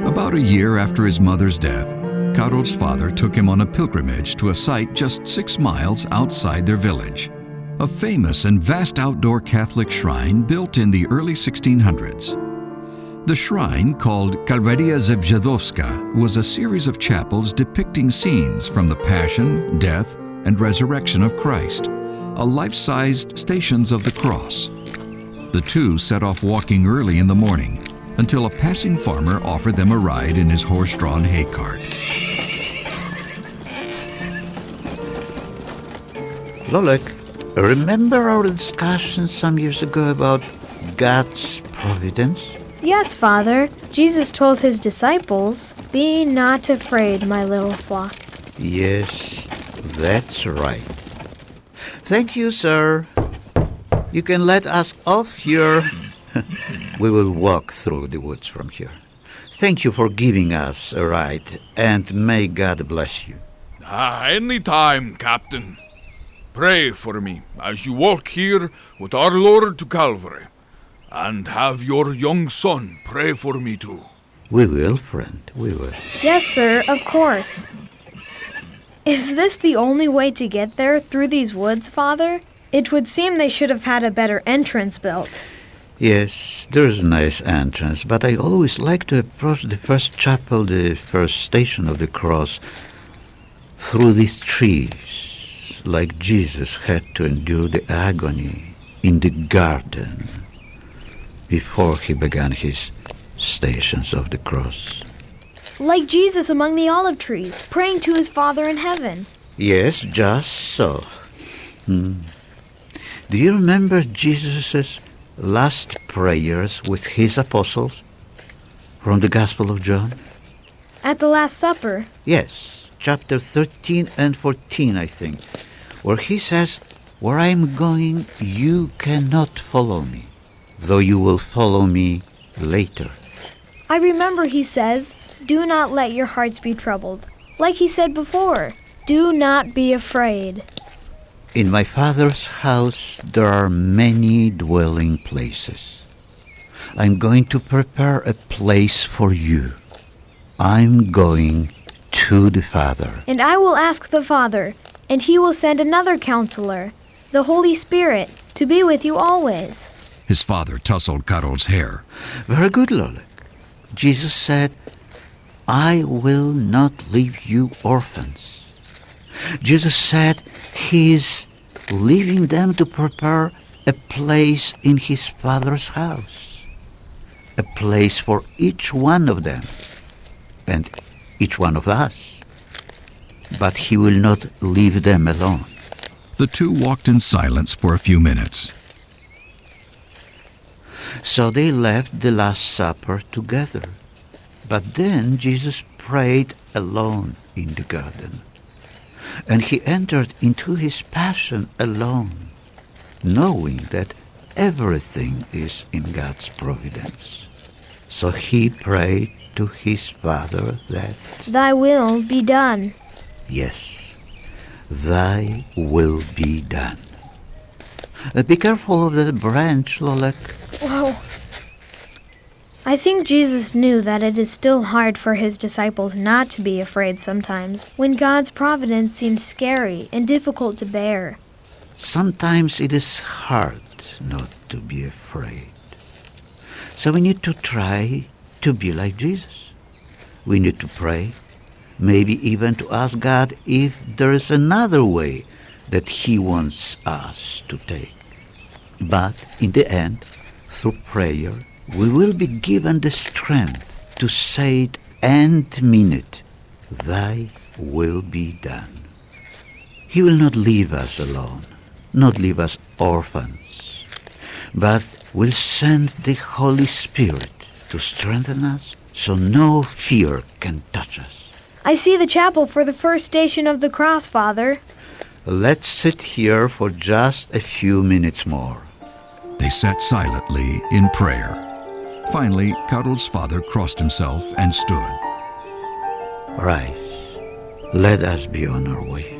About a year after his mother's death, Karol's father took him on a pilgrimage to a site just 6 miles outside their village, a famous and vast outdoor Catholic shrine built in the early 1600s. The shrine, called Kalwaria Zebrzydowska, was a series of chapels depicting scenes from the Passion, Death, and Resurrection of Christ, a life-sized Stations of the Cross. The two set off walking early in the morning until a passing farmer offered them a ride in his horse-drawn hay cart. Lolek, remember our discussion some years ago about God's providence? Yes, Father. Jesus told his disciples, "Be not afraid, my little flock." Yes, that's right. Thank you, sir. You can let us off here. We will walk through the woods from here. Thank you for giving us a ride, and may God bless you. Any time, Captain. Pray for me as you walk here with our Lord to Calvary. And have your young son pray for me too. We will, friend, we will. Yes, sir, of course. Is this the only way to get there through these woods, Father? It would seem they should have had a better entrance built. Yes, there's a nice entrance, but I always like to approach the first chapel, the first Station of the Cross, through these trees, like Jesus had to endure the agony in the garden before he began his Stations of the Cross. Like Jesus among the olive trees, praying to his Father in heaven. Yes, just so. Do you remember Jesus' last prayers with his apostles from the Gospel of John? At the Last Supper? Yes, chapter 13 and 14, I think, where he says, "Where I am going, you cannot follow me, though you will follow me later." I remember he says, "Do not let your hearts be troubled." Like he said before, "Do not be afraid." In my Father's house there are many dwelling places. I'm going to prepare a place for you. I'm going to the Father. And I will ask the Father, and he will send another counselor, the Holy Spirit, to be with you always. His father tousled Karol's hair. Very good, Lolek. Jesus said, "I will not leave you orphans." Jesus said he is leaving them to prepare a place in his Father's house, a place for each one of them and each one of us. But he will not leave them alone. The two walked in silence for a few minutes. So they left the Last Supper together. But then Jesus prayed alone in the garden. And he entered into his Passion alone, knowing that everything is in God's providence. So he prayed to his Father that, "Thy will be done." yes, thy will be done. Be careful of the branch, Lolek. Whoa. I think Jesus knew that it is still hard for his disciples not to be afraid sometimes, when God's providence seems scary and difficult to bear. Sometimes it is hard not to be afraid. So we need to try to be like Jesus. We need to pray, maybe even to ask God if there is another way that he wants us to take. But in the end, through prayer, we will be given the strength to say it and mean it. Thy will be done. He will not leave us alone, not leave us orphans, but will send the Holy Spirit to strengthen us so no fear can touch us. I see the chapel for the first Station of the Cross, Father. Let's sit here for just a few minutes more. They sat silently in prayer. Finally, Karol's father crossed himself and stood. Rise, let us be on our way.